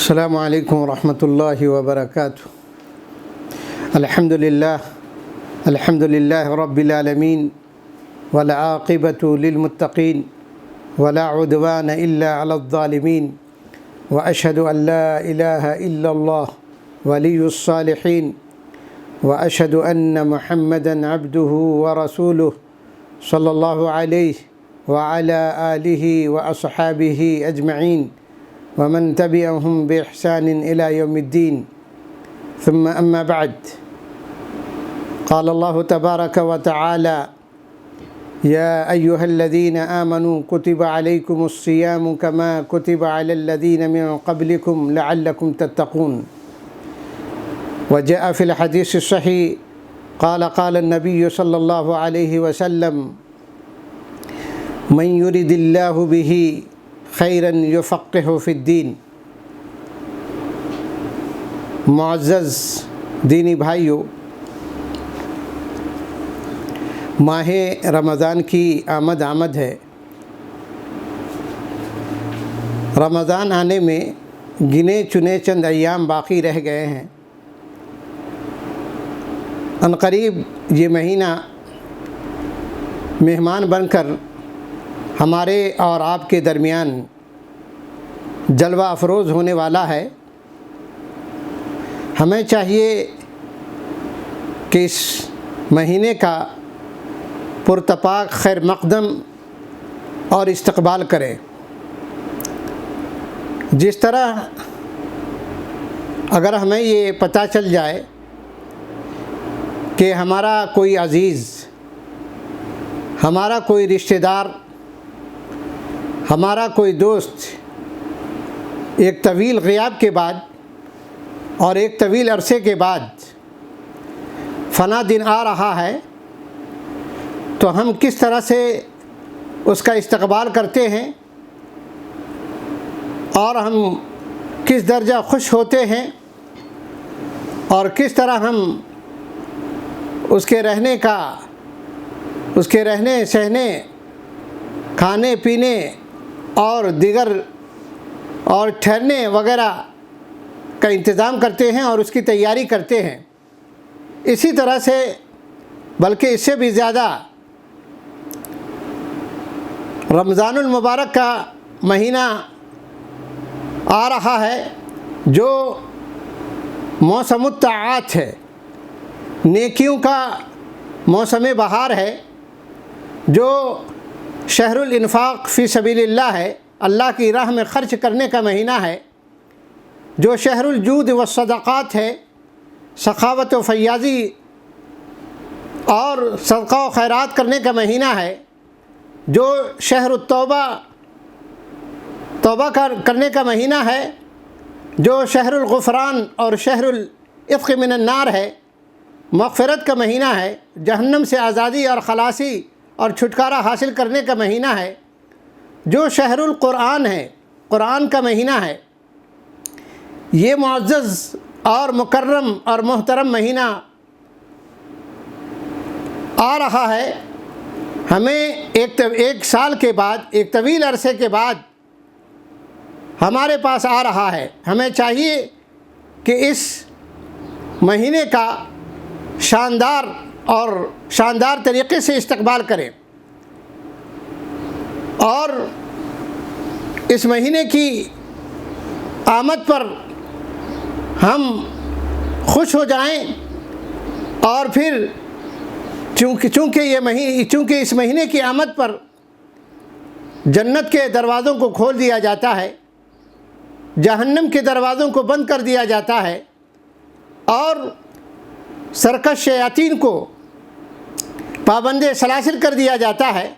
السلام علیکم ورحمۃ اللہ وبرکاتہ۔ الحمد للہ رب العالمین والعاقبۃ للمتقین ولا عدوان الا علی الظالمین واشہد ان لا الہ الا اللہ ولی الصالحین واشہد ان محمدا عبدہ ورسولہ صلی اللہ علیہ وعلی آلہ واصحابہ اجمعین ومن تبعهم بإحسان إلى يوم الدين ثم أما بعد، قال الله تبارك وتعالى يا أيها الذين آمنوا كتب عليكم الصيام كما كتب على الذين من قبلكم لعلكم تتقون. وجاء في الحديث الصحيح قال النبي صلى الله عليه وسلم من يرد الله به خیراً یفقہ فی الدین۔ معزز دینی بھائیو، ماہ رمضان کی آمد ہے۔ رمضان آنے میں گنے چنے چند ایام باقی رہ گئے ہیں۔ عنقریب یہ مہینہ مہمان بن کر ہمارے اور آپ کے درمیان جلوہ افروز ہونے والا ہے۔ ہمیں چاہیے کہ اس مہینے کا پرتپاک خیر مقدم اور استقبال کریں۔ جس طرح اگر ہمیں یہ پتہ چل جائے کہ ہمارا کوئی عزیز، ہمارا کوئی رشتہ دار، ہمارا کوئی دوست ایک طویل غیاب کے بعد اور ایک طویل عرصے کے بعد فنا دن آ رہا ہے، تو ہم کس طرح سے اس کا استقبال کرتے ہیں اور ہم کس درجہ خوش ہوتے ہیں اور کس طرح ہم اس کے رہنے سہنے، کھانے پینے اور دیگر اور ٹھہرنے وغیرہ کا انتظام کرتے ہیں اور اس کی تیاری کرتے ہیں۔ اسی طرح سے بلکہ اس سے بھی زیادہ رمضان المبارک کا مہینہ آ رہا ہے، جو موسم الطاعات ہے، نیکیوں کا موسم بہار ہے، جو شہر الانفاق فی سبیل اللہ ہے، اللہ کی راہ میں خرچ کرنے کا مہینہ ہے، جو شہر الجود والصدقات ہے، سخاوت و فیاضی اور صدقہ و خیرات کرنے کا مہینہ ہے، جو شہر توبہ کرنے کا مہینہ ہے، جو شہر الغفران اور شہر العتق من النار ہے، مغفرت کا مہینہ ہے، جہنم سے آزادی اور خلاصی اور چھٹکارا حاصل کرنے کا مہینہ ہے، جو شہر القرآن ہے، قرآن کا مہینہ ہے۔ یہ معزز اور مکرم اور محترم مہینہ آ رہا ہے، ہمیں ایک سال کے بعد، ایک طویل عرصے کے بعد ہمارے پاس آ رہا ہے۔ ہمیں چاہیے کہ اس مہینے کا شاندار طریقے سے استقبال کریں اور اس مہینے کی آمد پر ہم خوش ہو جائیں، اور پھر چونکہ اس مہینے کی آمد پر جنت کے دروازوں کو کھول دیا جاتا ہے، جہنم کے دروازوں کو بند کر دیا جاتا ہے، اور سرکش شیاطین کو پابند سلاسل کر دیا جاتا ہے،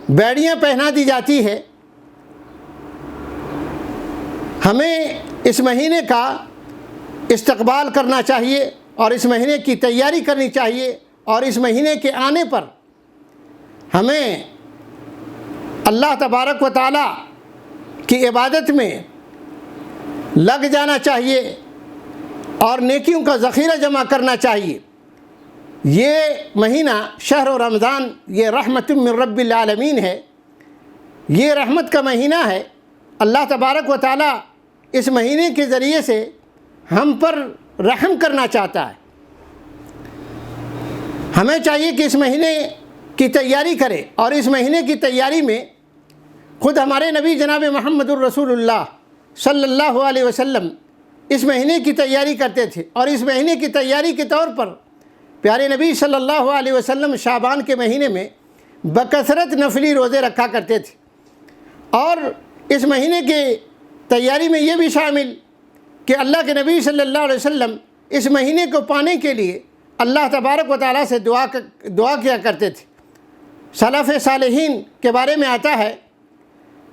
بیڑیاں پہنا دی جاتی ہے۔ ہمیں اس مہینے کا استقبال کرنا چاہیے اور اس مہینے کی تیاری کرنی چاہیے، اور اس مہینے کے آنے پر ہمیں اللہ تبارک و تعالی کی عبادت میں لگ جانا چاہیے اور نیکیوں کا ذخیرہ جمع کرنا چاہیے۔ یہ مہینہ شہر رمضان یہ رحمت من رب العالمین ہے، یہ رحمت کا مہینہ ہے۔ اللہ تبارک و تعالی اس مہینے کے ذریعے سے ہم پر رحم کرنا چاہتا ہے۔ ہمیں چاہیے کہ اس مہینے کی تیاری کرے، اور اس مہینے کی تیاری میں خود ہمارے نبی جناب محمد الرسول اللہ صلی اللہ علیہ وسلم اس مہینے کی تیاری کرتے تھے، اور اس مہینے کی تیاری کے طور پر پیارے نبی صلی اللہ علیہ وسلم شعبان کے مہینے میں بکثرت نفلی روزے رکھا کرتے تھے۔ اور اس مہینے کی تیاری میں یہ بھی شامل کہ اللہ کے نبی صلی اللہ علیہ وسلم اس مہینے کو پانے کے لیے اللہ تبارک و تعالیٰ سے دعا کیا کرتے تھے۔ سلف صالحین کے بارے میں آتا ہے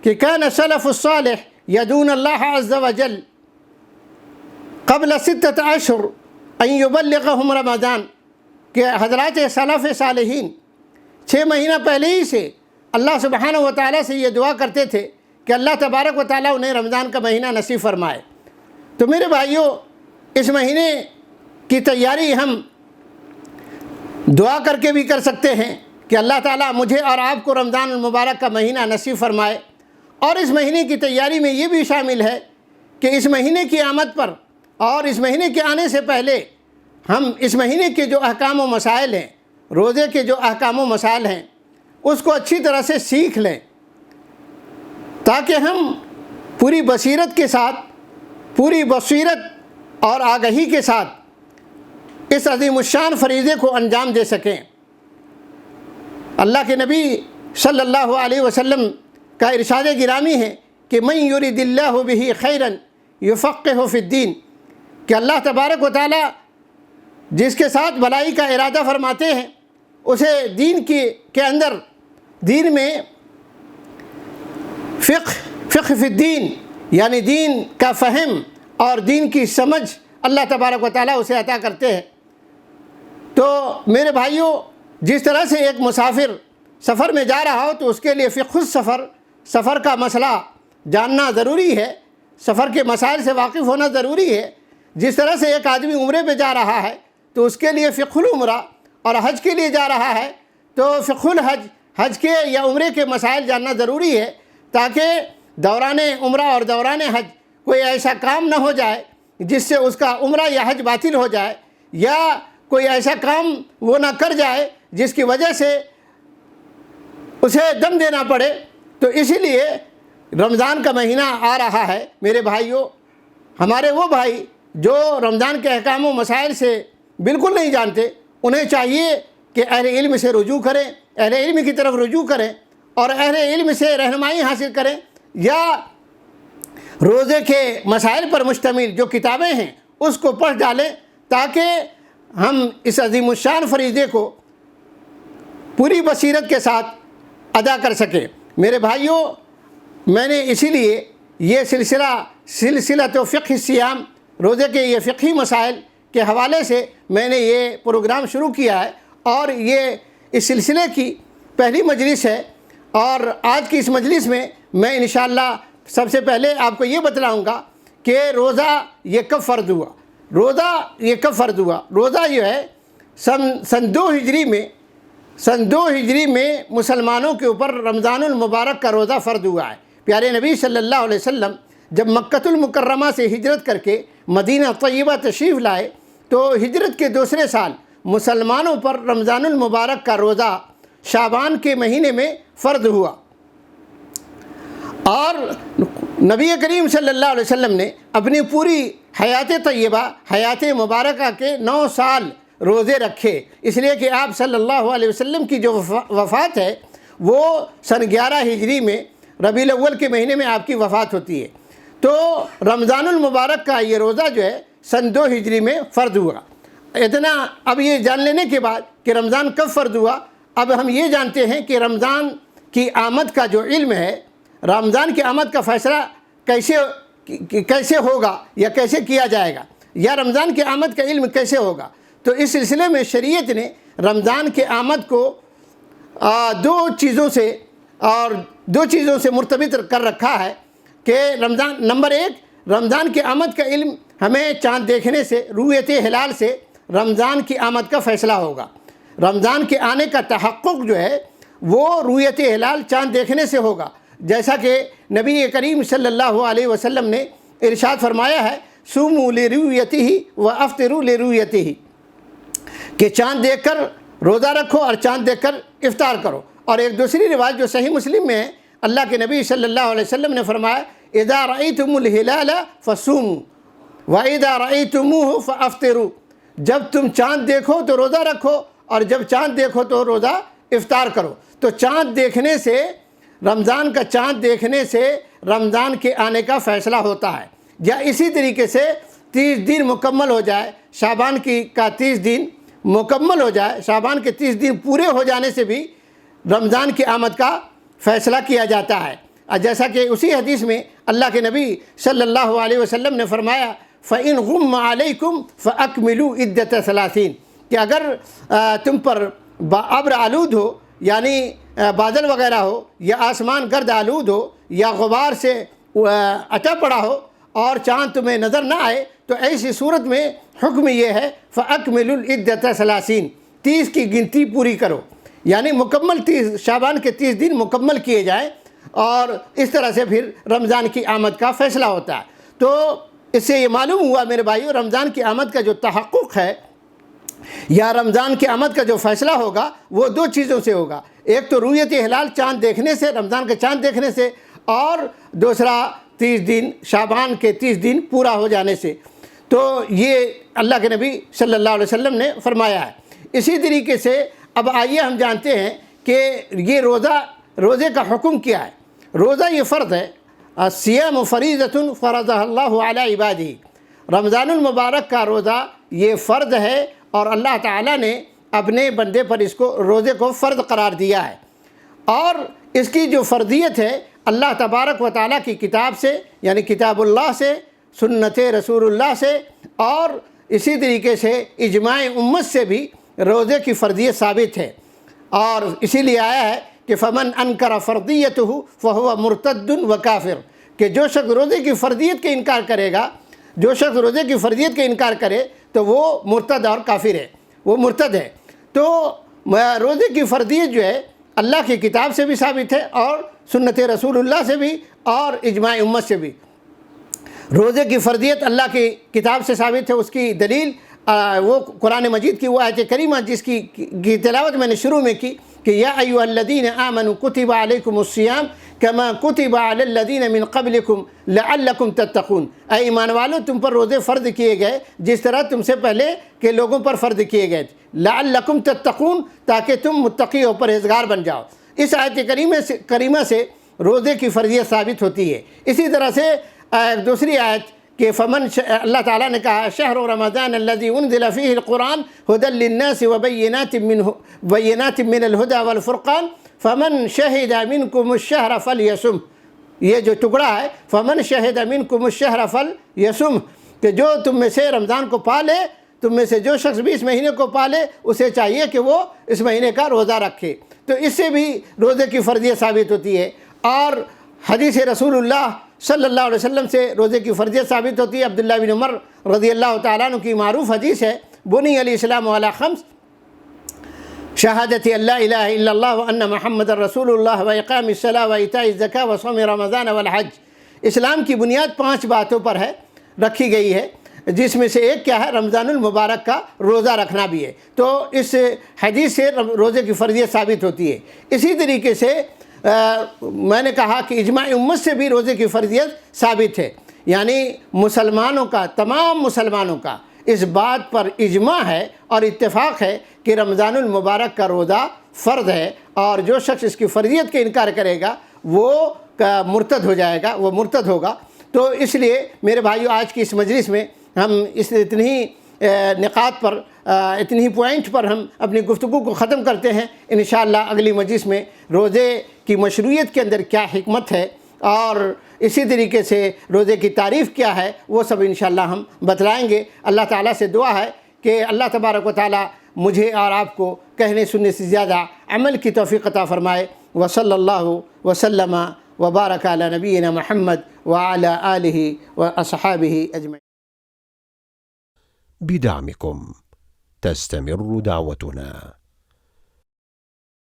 کہ کان السلف الصالح یدعون اللہ عز وجل قبل 6 اشہر ان یبلغہم رمضان، کہ حضرات سلف صالحین 6 مہینہ پہلے ہی سے اللہ سبحانہ و تعالیٰ سے یہ دعا کرتے تھے کہ اللہ تبارک و تعالیٰ انہیں رمضان کا مہینہ نصیب فرمائے۔ تو میرے بھائیوں، اس مہینے کی تیاری ہم دعا کر کے بھی کر سکتے ہیں کہ اللہ تعالیٰ مجھے اور آپ کو رمضان المبارک کا مہینہ نصیب فرمائے، اور اس مہینے کی تیاری میں یہ بھی شامل ہے کہ اس مہینے کی آمد پر اور اس مہینے کے آنے سے پہلے ہم اس مہینے کے جو احکام و مسائل ہیں، روزے کے جو احکام و مسائل ہیں، اس کو اچھی طرح سے سیکھ لیں، تاکہ ہم پوری بصیرت کے ساتھ، پوری بصیرت اور آگہی کے ساتھ اس عظیم الشان فریضے کو انجام دے سکیں۔ اللہ کے نبی صلی اللہ علیہ وسلم کا ارشاد گرامی ہے کہ من یرید اللہ بہ خیرا یفقہہ فی الدین، کہ اللہ تبارک و تعالیٰ جس کے ساتھ بھلائی کا ارادہ فرماتے ہیں اسے دین کے اندر، دین میں فقہ فی الدین، یعنی دین کا فہم اور دین کی سمجھ اللہ تبارک و تعالیٰ اسے عطا کرتے ہیں۔ تو میرے بھائیوں، جس طرح سے ایک مسافر سفر میں جا رہا ہو تو اس کے لیے فقہ سفر کا مسئلہ جاننا ضروری ہے، سفر کے مسائل سے واقف ہونا ضروری ہے۔ جس طرح سے ایک آدمی عمرے پہ جا رہا ہے تو اس کے لیے فقہ العمرہ، اور حج کے لیے جا رہا ہے تو فقہ الحج، حج کے یا عمرے کے مسائل جاننا ضروری ہے، تاکہ دوران عمرہ اور دوران حج کوئی ایسا کام نہ ہو جائے جس سے اس کا عمرہ یا حج باطل ہو جائے، یا کوئی ایسا کام وہ نہ کر جائے جس کی وجہ سے اسے دم دینا پڑے۔ تو اسی لیے رمضان کا مہینہ آ رہا ہے میرے بھائیوں، ہمارے وہ بھائی جو رمضان کے احکام و مسائل سے بالکل نہیں جانتے، انہیں چاہیے کہ اہل علم سے رجوع کریں، اہل علم کی طرف رجوع کریں، اور اہل علم سے رہنمائی حاصل کریں، یا روزے کے مسائل پر مشتمل جو کتابیں ہیں اس کو پڑھ ڈالیں، تاکہ ہم اس عظیم الشان فریضے کو پوری بصیرت کے ساتھ ادا کر سکیں۔ میرے بھائیوں، میں نے اسی لیے یہ سلسلہ تو فقہ الصیام، روزے کے یہ فقہی مسائل کے حوالے سے میں نے یہ پروگرام شروع کیا ہے، اور یہ اس سلسلے کی پہلی مجلس ہے۔ اور آج کی اس مجلس میں میں انشاءاللہ سب سے پہلے آپ کو یہ بتلاؤں گا کہ روزہ یہ کب فرض ہوا، روزہ جو ہے سن 2 ہجری میں مسلمانوں کے اوپر رمضان المبارک کا روزہ فرض ہوا ہے۔ پیارے نبی صلی اللہ علیہ وسلم جب مکۃ المکرمہ سے ہجرت کر کے مدینہ طیبہ تشریف لائے تو ہجرت کے دوسرے سال مسلمانوں پر رمضان المبارک کا روزہ شعبان کے مہینے میں فرض ہوا، اور نبی کریم صلی اللہ علیہ وسلم نے اپنی پوری حیات طیبہ، حیات مبارکہ کے 9 سال روزے رکھے، اس لیے کہ آپ صلی اللہ علیہ وسلم کی جو وفات ہے وہ سن 11 ہجری میں ربیع الاول کے مہینے میں آپ کی وفات ہوتی ہے۔ تو رمضان المبارک کا یہ روزہ جو ہے سن 2 ہجری میں فرض ہوا۔ اتنا اب یہ جان لینے کے بعد کہ رمضان کب فرض ہوا، اب ہم یہ جانتے ہیں کہ رمضان کی آمد کا جو علم ہے، رمضان کی آمد کا فیصلہ کیسے ہوگا یا کیسے کیا جائے گا، یا رمضان کی آمد کا علم کیسے ہوگا۔ تو اس سلسلے میں شریعت نے رمضان کے آمد کو 2 چیزوں سے مرتبط کر رکھا ہے کہ نمبر 1، رمضان کی آمد کا علم ہمیں چاند دیکھنے سے، رؤیت ہلال سے رمضان کی آمد کا فیصلہ ہوگا۔ رمضان کے آنے کا تحقق جو ہے وہ رؤیت ہلال چاند دیکھنے سے ہوگا، جیسا کہ نبی کریم صلی اللہ علیہ وسلم نے ارشاد فرمایا ہے صوموا لرؤیتہ وافطروا لرؤیتہ، کہ چاند دیکھ کر روزہ رکھو اور چاند دیکھ کر افطار کرو۔ اور ایک دوسری روایت جو صحیح مسلم میں ہے، اللہ کے نبی صلی اللہ علیہ وسلم نے فرمایا اذا رأیتم الہلال فصوموا واذا رأیتموہ فافطروا، جب تم چاند دیکھو تو روزہ رکھو اور جب چاند دیکھو تو روزہ افطار کرو۔ تو چاند دیکھنے سے، رمضان کا چاند دیکھنے سے رمضان کے آنے کا فیصلہ ہوتا ہے، یا اسی طریقے سے 30 دن مکمل ہو جائے، شعبان کا 30 دن مکمل ہو جائے، شعبان کے 30 دن پورے ہو جانے سے بھی رمضان کی آمد کا فیصلہ کیا جاتا ہے۔ جیسا کہ اسی حدیث میں اللہ کے نبی صلی اللہ علیہ وسلم نے فرمایا فَإِنْ غُمَّ عَلَيْكُمْ فَأَكْمِلُوا عِدَّةَ 30، کہ اگر تم پر ابر آلود ہو، یعنی بادل وغیرہ ہو، یا آسمان گرد آلود ہو، یا غبار سے اٹا پڑا ہو اور چاند تمہیں نظر نہ آئے، تو ایسی صورت میں حکم یہ ہے فَأَكْمِلُوا الْعِدَّةَ 30، 30 کی گنتی پوری کرو، یعنی مکمل 30 شعبان کے 30 دن مکمل کیے جائیں، اور اس طرح سے پھر رمضان کی آمد کا فیصلہ ہوتا ہے۔ تو اس سے یہ معلوم ہوا میرے بھائیو، رمضان کی آمد کا جو تحقق ہے یا رمضان کی آمد کا جو فیصلہ ہوگا وہ دو چیزوں سے ہوگا، ایک تو رؤیت ہلال چاند دیکھنے سے، رمضان کا چاند دیکھنے سے، اور دوسرا 30 دن شعبان کے 30 دن پورا ہو جانے سے۔ تو یہ اللہ کے نبی صلی اللہ علیہ وسلم نے فرمایا ہے۔ اسی طریقے سے اب آئیے ہم جانتے ہیں کہ یہ روزے کا حکم کیا ہے۔ روزہ یہ فرض ہے، الصیام فریضۃ فرضہ اللہ علی عبادہ، رمضان المبارک کا روزہ یہ فرض ہے اور اللہ تعالیٰ نے اپنے بندے پر اس کو روزے کو فرض قرار دیا ہے، اور اس کی جو فرضیت ہے اللہ تبارک و تعالیٰ کی کتاب سے، یعنی کتاب اللہ سے، سنت رسول اللہ سے، اور اسی طریقے سے اجماع امت سے بھی روزے کی فرضیت ثابت ہے۔ اور اسی لیے آیا ہے کہ فمن انکر فرضیتہ فہو مرتد و کافر، کہ جو شخص روزے کی فرضیت کے انکار کرے گا، جو شخص روزے کی فرضیت کے انکار کرے تو وہ مرتد اور کافر ہے، وہ مرتد ہے۔ تو روزے کی فرضیت جو ہے اللہ کی کتاب سے بھی ثابت ہے اور سنت رسول اللہ سے بھی اور اجماع امت سے بھی۔ روزے کی فرضیت اللہ کی کتاب سے ثابت ہے، اس کی دلیل وہ قرآن مجید کی وہ آیت کریمہ جس کی تلاوت میں نے شروع میں کی کہ یا ایھا الذین آمنوا کتب علیکم الصیام کما کتب علی الذین من قبلکم لعلکم تتقون، اے ایمان والو تم پر روزے فرض کیے گئے جس طرح تم سے پہلے کے لوگوں پر فرض کیے گئے تھے، لعلکم تتقون، تاکہ تم متقی اور پرہیزگار بن جاؤ۔ اس آیت کریمہ سے روزے کی فرضیت ثابت ہوتی ہے۔ اسی طرح سے دوسری آیت کہ اللہ تعالیٰ نے کہا شہر رمضان الذی انزل فیہ القرآن ھدی للناس وبینات من الہدی والفرقان فمن شہد منکم الشہر فلیصم، یہ جو ٹکڑا ہے فمن شہد منکم الشہر فلیصم، کہ جو تم میں سے رمضان کو پا لے، تم میں سے جو شخص بھی اس مہینے کو پا لے اسے چاہیے کہ وہ اس مہینے کا روزہ رکھے۔ تو اس سے بھی روزے کی فرضیت ثابت ہوتی ہے، اور حدیث رسول اللہ صلی اللہ علیہ وسلم سے روزے کی فرضیت ثابت ہوتی ہے۔ عبداللہ بن عمر رضی اللہ تعالیٰ عنہ کی معروف حدیث ہے بنی الاسلام علی خمس، شہادت اللہ الہ الا اللہ وان محمد رسول اللہ واقام الصلاۃ وایتاء الزکاۃ وصوم رمضان والحج، اسلام کی بنیاد 5 باتوں پر ہے، رکھی گئی ہے، جس میں سے ایک کیا ہے؟ رمضان المبارک کا روزہ رکھنا بھی ہے۔ تو اس حدیث سے روزے کی فرضیت ثابت ہوتی ہے۔ اسی طریقے سے میں نے کہا کہ اجماع امت سے بھی روزے کی فرضیت ثابت ہے، یعنی مسلمانوں کا، تمام مسلمانوں کا اس بات پر اجماع ہے اور اتفاق ہے کہ رمضان المبارک کا روزہ فرض ہے، اور جو شخص اس کی فرضیت کے انکار کرے گا وہ مرتد ہو جائے گا، وہ مرتد ہوگا۔ تو اس لیے میرے بھائیو آج کی اس مجلس میں ہم اس اتنی ہی نقاط پر، اتنی ہی پوائنٹ پر ہم اپنی گفتگو کو ختم کرتے ہیں۔ انشاءاللہ اگلی مجلس میں روزے کی مشروعیت کے اندر کیا حکمت ہے اور اسی طریقے سے روزے کی تعریف کیا ہے وہ سب انشاءاللہ ہم بتلائیں گے۔ اللہ تعالیٰ سے دعا ہے کہ اللہ تبارک و تعالیٰ مجھے اور آپ کو کہنے سننے سے زیادہ عمل کی توفیق عطا فرمائے۔ وصلی اللہ وسلم وبارک علی نبینا محمد وعلی آلہ واصحابہ اجمعین۔ بدعمكم تستمر دعوتنا.